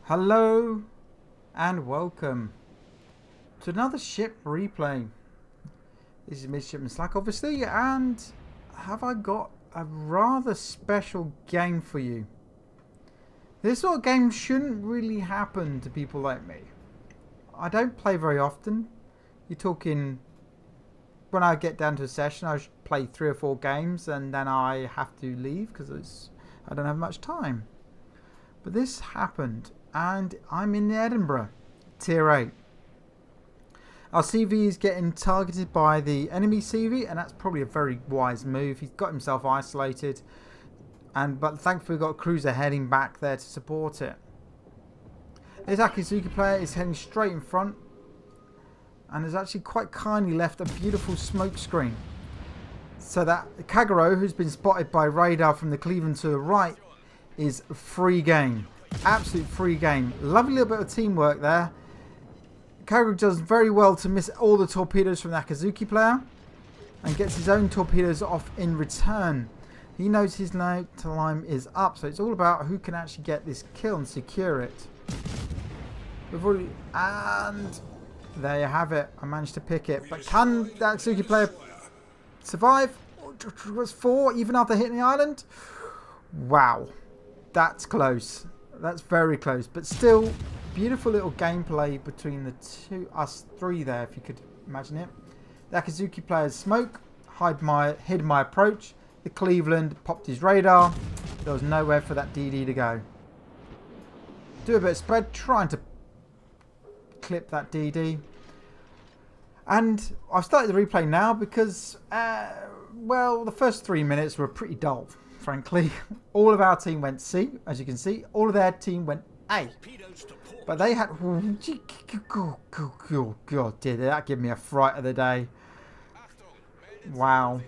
Hello and welcome to another ship replay. This is Midshipman Slack obviously, and have I got a rather special game for you. This sort of game shouldn't really happen to people like me. I don't play very often. You're talking, when I get down to a session I play 3 or 4 games and then I have to leave because I don't have much time. But this happened and I'm in Edinburgh, tier 8. Our CV is getting targeted by the enemy CV, and that's probably a very wise move. He's got himself isolated, but thankfully we've got a cruiser heading back there to support it. This Akizuki player is heading straight in front and has actually quite kindly left a beautiful smoke screen, so that Kagero, who's been spotted by radar from the Cleveland to the right, is free game. Absolute free game. Lovely little bit of teamwork there. Kagero does very well to miss all the torpedoes from the Akizuki player and gets his own torpedoes off in return. He knows his time is up, so it's all about who can actually get this kill and secure it. And there you have it. I managed to pick it. But can the Akizuki player survive? It was 4 even after hitting the island. Wow. That's close. That's very close. But still, beautiful little gameplay between us three there, if you could imagine it. The Akizuki player's smoke hid my approach. The Cleveland popped his radar. There was nowhere for that DD to go. Do a bit of spread, trying to clip that DD. And I've started the replay now because, well, the first 3 minutes were pretty dull, frankly. All of our team went C, as you can see. All of their team went A. But they had... God, did that give me a fright of the day. Wow.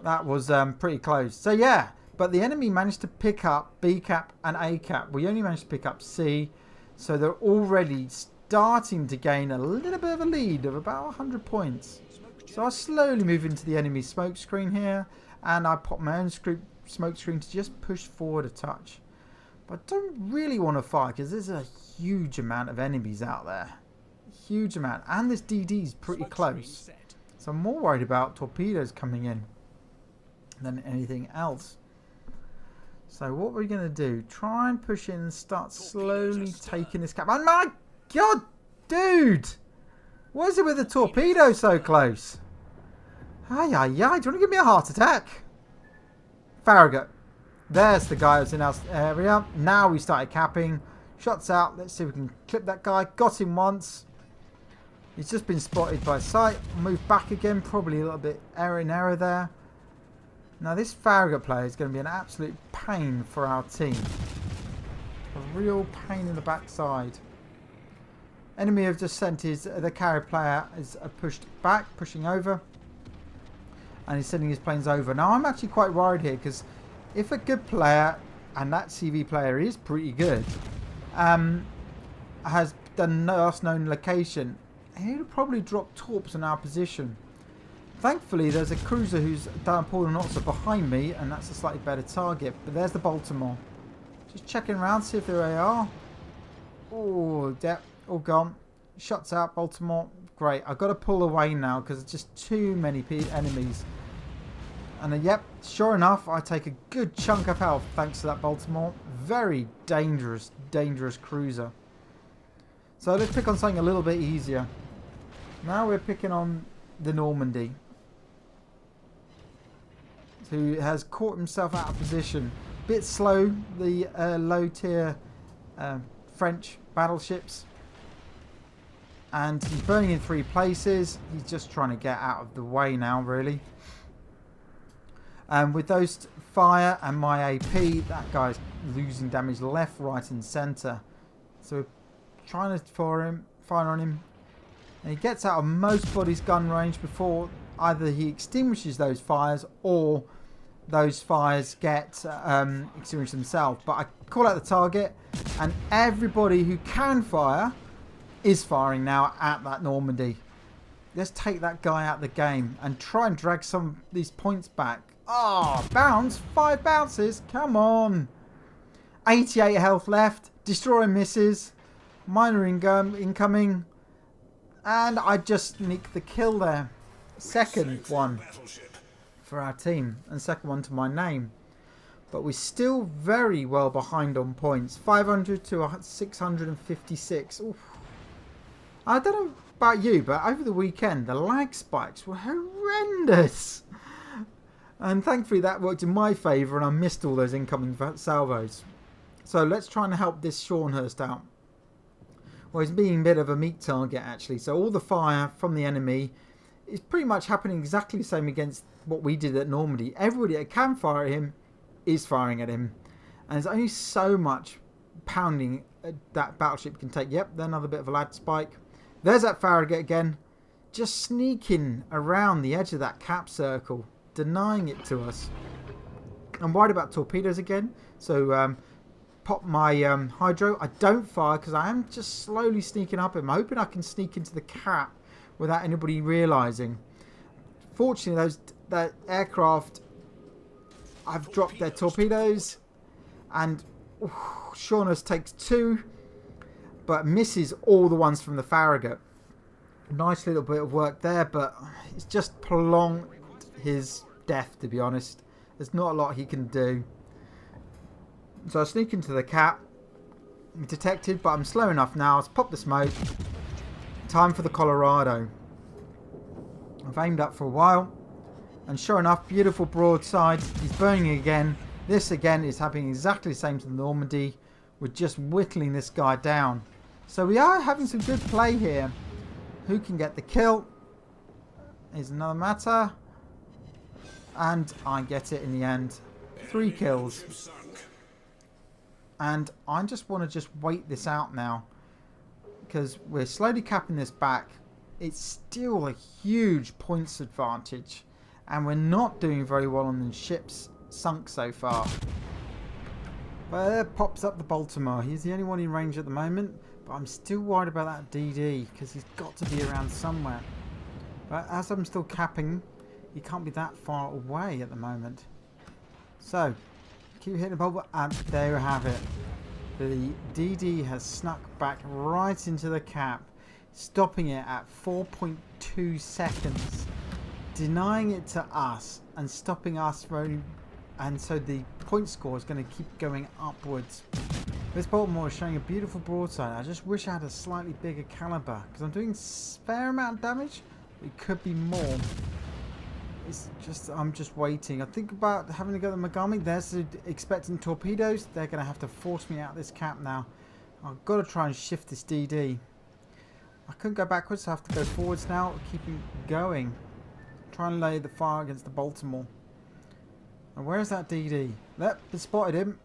That was pretty close. So, yeah. But the enemy managed to pick up B cap and A cap. We only managed to pick up C. So they're already starting to gain a little bit of a lead of about 100 points. So I slowly move into the enemy smoke screen here. And I pop my own smoke screen to just push forward a touch. But I don't really want to fight because there's a huge amount of enemies out there. Huge amount. And this DD is pretty close. So I'm more worried about torpedoes coming in than anything else. So what we're going to do, try and push in and start slowly taking this cap. Oh my God, dude! What is it with the torpedo so close? Ay, ay, ay. Do you want to give me a heart attack? Farragut. There's the guy who's in our area. Now we started capping. Shots out. Let's see if we can clip that guy. Got him once. He's just been spotted by sight. Move back again. Probably a little bit in error there. Now this Farragut player is going to be an absolute pain for our team. A real pain in the backside. Enemy have just sent the carrier player is pushed back, pushing over. And he's sending his planes over. Now I'm actually quite worried here because if a good player, and that CV player is pretty good, has done last known location, he'll probably drop torps in our position. Thankfully there's a cruiser who's down Paul and Otzer behind me, and that's a slightly better target. But there's the Baltimore. Just checking around, see if there they are. Oh, yeah, all gone. Shots out, Baltimore. Great, I've got to pull away now because there's just too many enemies. And yep, sure enough, I take a good chunk of health thanks to that Baltimore. Very dangerous, dangerous cruiser. So let's pick on something a little bit easier. Now we're picking on the Normandy, who has caught himself out of position. Bit slow, the low tier French battleships. And he's burning in 3 places. He's just trying to get out of the way now, really. And with those fire and my AP, that guy's losing damage left, right and centre. So we're trying to fire on him. And he gets out of most body's gun range before either he extinguishes those fires or those fires get extinguished themselves. But I call out the target, and everybody who can fire is firing now at that Normandy. Let's take that guy out of the game and try and drag some of these points back. Oh, bounce! 5 bounces! Come on! 88 health left. Destroy misses. Minor incoming. And I just sneaked the kill there. Second one for our team. And second one to my name. But we're still very well behind on points. 500 to 656. Oof. I don't know about you, but over the weekend, the lag spikes were horrendous. And thankfully that worked in my favour and I missed all those incoming salvos. So let's try and help this Shornhurst out. Well, he's being a bit of a meat target actually. So all the fire from the enemy is pretty much happening exactly the same against what we did at Normandy. Everybody that can fire at him is firing at him. And there's only so much pounding that battleship can take. Yep, another bit of a lag spike. There's that Farragut again. Just sneaking around the edge of that cap circle. Denying it to us. I'm worried about torpedoes again. So pop my hydro. I don't fire because I am just slowly sneaking up him. I'm hoping I can sneak into the cap without anybody realising. Fortunately, that aircraft, I've dropped their torpedoes. And Shornhurst takes 2. But misses all the ones from the Farragut. Nice little bit of work there, but it's just prolonged his death, to be honest. There's not a lot he can do. So I sneak into the cap. I'm detected, but I'm slow enough now. Let's pop the smoke. Time for the Colorado. I've aimed up for a while. And sure enough, beautiful broadside. He's burning again. This again is happening exactly the same to the Normandy. We're just whittling this guy down. So we are having some good play here. Who can get the kill is another matter. And I get it in the end. 3 kills. And I just want to just wait this out now. Because we're slowly capping this back. It's still a huge points advantage. And we're not doing very well on the ships sunk so far. But there pops up the Baltimore. He's the only one in range at the moment. But I'm still worried about that DD. Because he's got to be around somewhere. But as I'm still capping, he can't be that far away at the moment. So, keep hitting the bubble. And there you have it. The DD has snuck back right into the cap. Stopping it at 4.2 seconds. Denying it to us. And stopping us very... And so the point score is going to keep going upwards. This Baltimore is showing a beautiful broadside. I just wish I had a slightly bigger caliber. Because I'm doing a fair amount of damage. It could be more. It's just, I'm just waiting. I think about having to go to Mogami. There's the expecting torpedoes. They're going to have to force me out of this cap now. I've got to try and shift this DD. I couldn't go backwards. So I have to go forwards now. Keeping going. Try and lay the fire against the Baltimore. And where is that DD? Yep, been spotted him.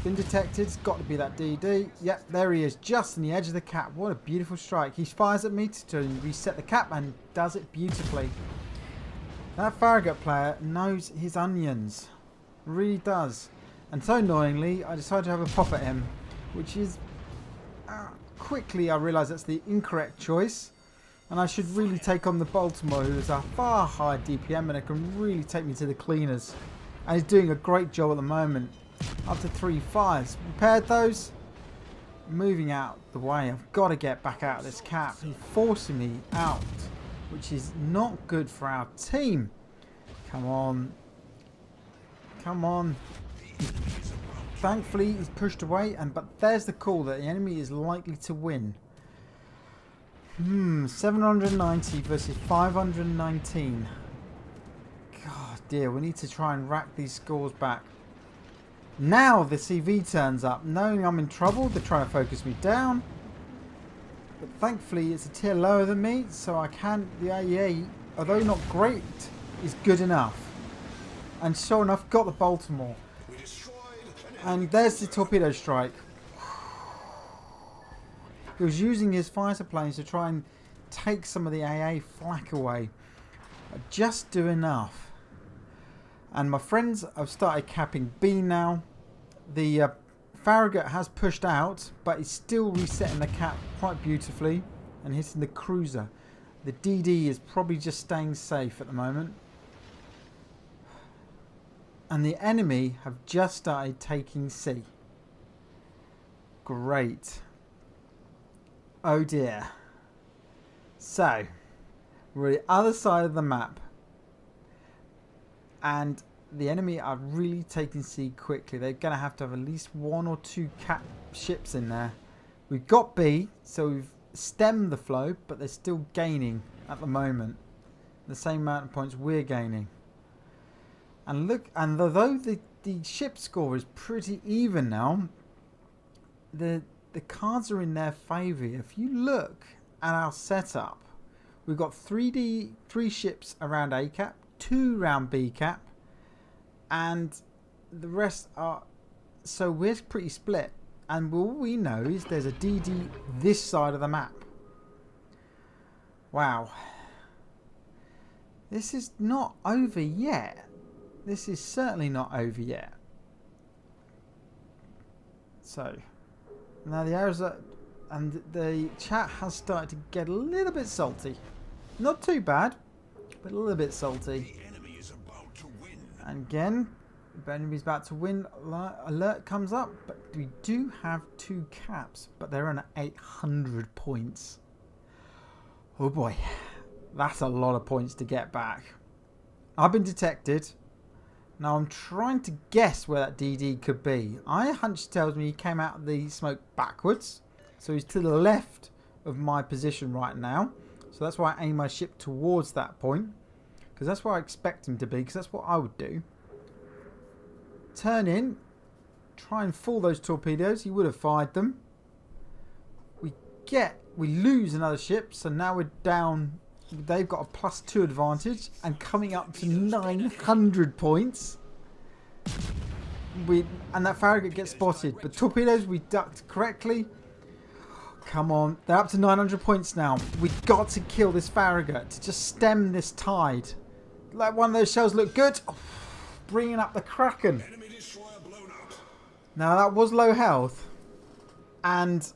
Been detected. It's got to be that DD. Yep, there he is. Just on the edge of the cap. What a beautiful strike. He fires at me to reset the cap and does it beautifully. That Farragut player knows his onions. Really does. And so annoyingly, I decided to have a pop at him. Which is... quickly I realised that's the incorrect choice. And I should really take on the Baltimore, who is a far higher DPM and it can really take me to the cleaners. And he's doing a great job at the moment. Up to 3 fires. Repaired those. Moving out the way. I've got to get back out of this cap. He's forcing me out. Which is not good for our team. Come on. Come on. Thankfully he's pushed away. But there's the call that the enemy is likely to win. 790 versus 519. God dear, we need to try and rack these scores back. Now the CV turns up. Knowing I'm in trouble, they're trying to focus me down. But thankfully it's a tier lower than me, so I can... The AEA, although not great, is good enough. And sure enough, got the Baltimore. And there's the torpedo strike. He was using his fighter planes to try and take some of the AA flak away. But just do enough. And my friends have started capping B now. The Farragut has pushed out, but he's still resetting the cap quite beautifully and hitting the cruiser. The DD is probably just staying safe at the moment. And the enemy have just started taking C. great. Oh dear. So, we're at the other side of the map. And the enemy are really taking C quickly. They're going to have at least 1 or 2 cap ships in there. We've got B, so we've stemmed the flow, but they're still gaining at the moment. The same amount of points we're gaining. And look, and although the ship score is pretty even now, the cards are in their favour. If you look at our setup, we've got 3 ships around A cap, 2 around B cap, and the rest are, so we're pretty split. And all we know is there's a DD this side of the map. Wow. This is not over yet. This is certainly not over yet. So, now the arrows are, and the chat has started to get a little bit salty. Not too bad, but a little bit salty. The enemy is about to win. And again, the enemy's about to win. Alert comes up, but we do have 2 caps, but they're on 800 points. Oh boy, that's a lot of points to get back. I've been detected. Now I'm trying to guess where that DD could be. My hunch tells me he came out of the smoke backwards. So he's to the left of my position right now. So that's why I aim my ship towards that point. Because that's where I expect him to be. Because that's what I would do. Turn in. Try and fool those torpedoes. He would have fired them. We lose another ship. So now we're down. They've got a +2 advantage. And coming up to 900 points. And that Farragut gets spotted. But torpedoes we ducked correctly. Come on. They're up to 900 points now. We've got to kill this Farragut to just stem this tide. Like one of those shells look good. Oh, bringing up the Kraken. Enemy destroyer blown up. Now that was low health. And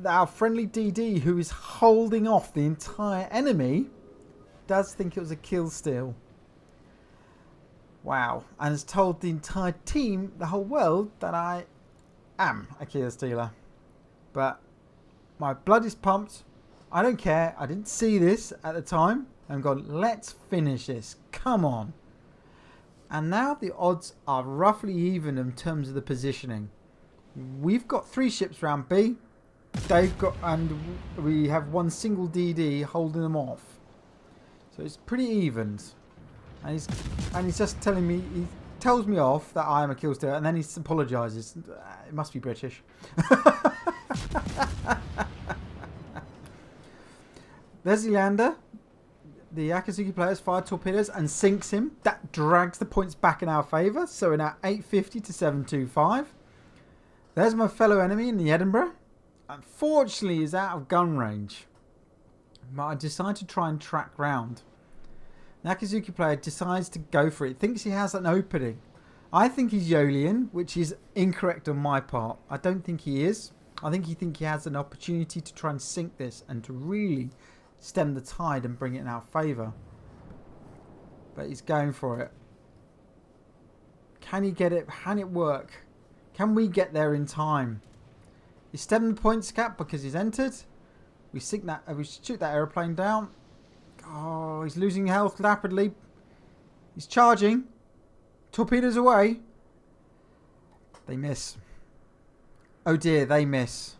our friendly DD, who is holding off the entire enemy, does think it was a kill steal. Wow. And has told the entire team, the whole world, that I am a kill stealer. But my blood is pumped. I don't care. I didn't see this at the time. I'm going, let's finish this. Come on. And now the odds are roughly even in terms of the positioning. We've got 3 ships round B. They've got, and we have 1 single DD holding them off. So it's pretty evened. And he's just telling me, he tells me off that I am a kill stealer, and then he apologises. It must be British. There's the lander. The Akatsuki players fire torpedoes and sinks him. That drags the points back in our favour. So we're now 850 to 725. There's my fellow enemy in the Edinburgh. Unfortunately, he's out of gun range. But I decide to try and track round. The Akatsuki player decides to go for it. Thinks he has an opening. I think he's Yolian, which is incorrect on my part. I don't think he is. I think he has an opportunity to try and sink this and to really stem the tide and bring it in our favour. But he's going for it. Can he get it? Can it work? Can we get there in time? He's stemmed the points cap because he's entered. We sink that. We shoot that aeroplane down. Oh, he's losing health rapidly. He's charging. Torpedoes away. They miss. Oh dear, they miss.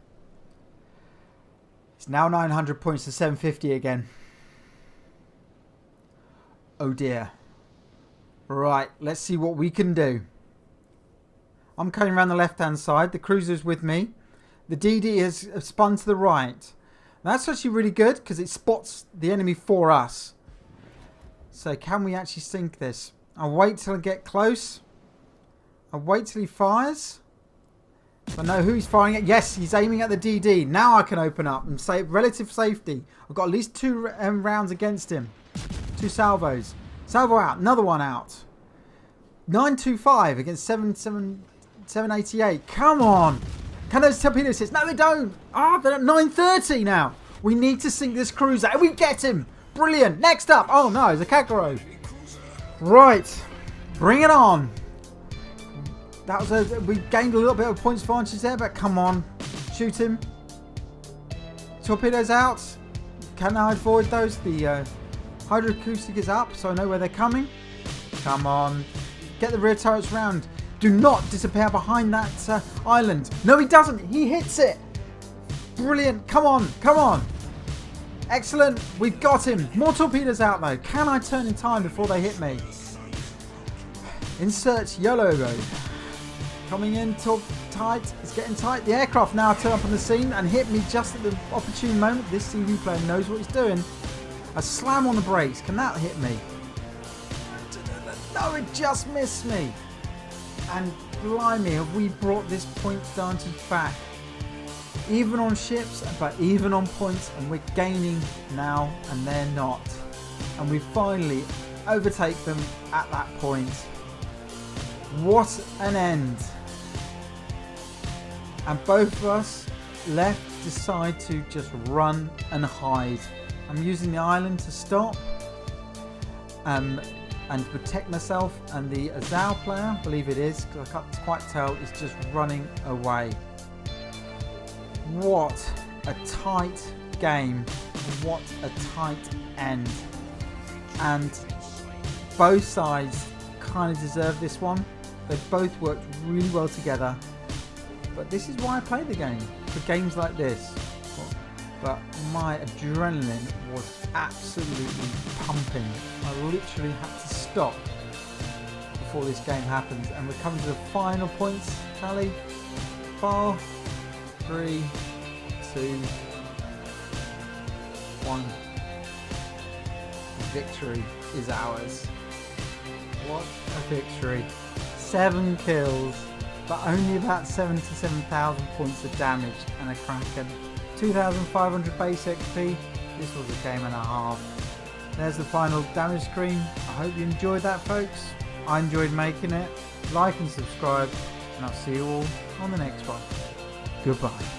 It's now 900 points to 750 again. Oh dear. Right, let's see what we can do. I'm coming around the left-hand side. The cruiser's with me. The DD has spun to the right. That's actually really good because it spots the enemy for us. So can we actually sink this? I'll wait till I get close. I'll wait till he fires. I know who he's firing at. Yes, he's aiming at the DD. Now I can open up and save relative safety. I've got at least 2 rounds against him. 2 salvos. Salvo out. Another one out. 925 against 788. Come on. Can those torpedoes hit? No, they don't. Ah, they're at 930 now. We need to sink this cruiser. And we get him. Brilliant. Next up. Oh, no. It's a Kakaro. Right. Bring it on. That was we gained a little bit of points advantage there, but come on. Shoot him. Torpedoes out. Can I avoid those? The hydroacoustic is up, so I know where they're coming. Come on. Get the rear turrets round. Do not disappear behind that island. No, he doesn't. He hits it. Brilliant. Come on. Come on. Excellent. We've got him. More torpedoes out, though. Can I turn in time before they hit me? Insert YOLO mode. Coming in tight. It's getting tight. The aircraft now turn up on the scene and hit me just at the opportune moment. This CD player knows what he's doing. A slam on the brakes. Can that hit me? No, it just missed me. And blimey, have we brought this point advantage back. Even on ships, but even on points, and we're gaining now and they're not. And we finally overtake them at that point. What an end. And both of us left decide to just run and hide. I'm using the island to stop and protect myself, and the Azal player, I believe it is, because I can't quite tell, is just running away. What a tight game, what a tight end. And both sides kind of deserve this one. They both worked really well together. But this is why I play the game, for games like this. But my adrenaline was absolutely pumping. I literally had to stop before this game happens. And we're coming to the final points tally. 4, 3, 2, 1. Victory is ours. What a victory. 7 kills, but only about 77,000 points of damage and a Kraken. 2,500 base XP. This was a game and a half. There's the final damage screen. I hope you enjoyed that, folks. I enjoyed making it. Like and subscribe, and I'll see you all on the next one. Goodbye.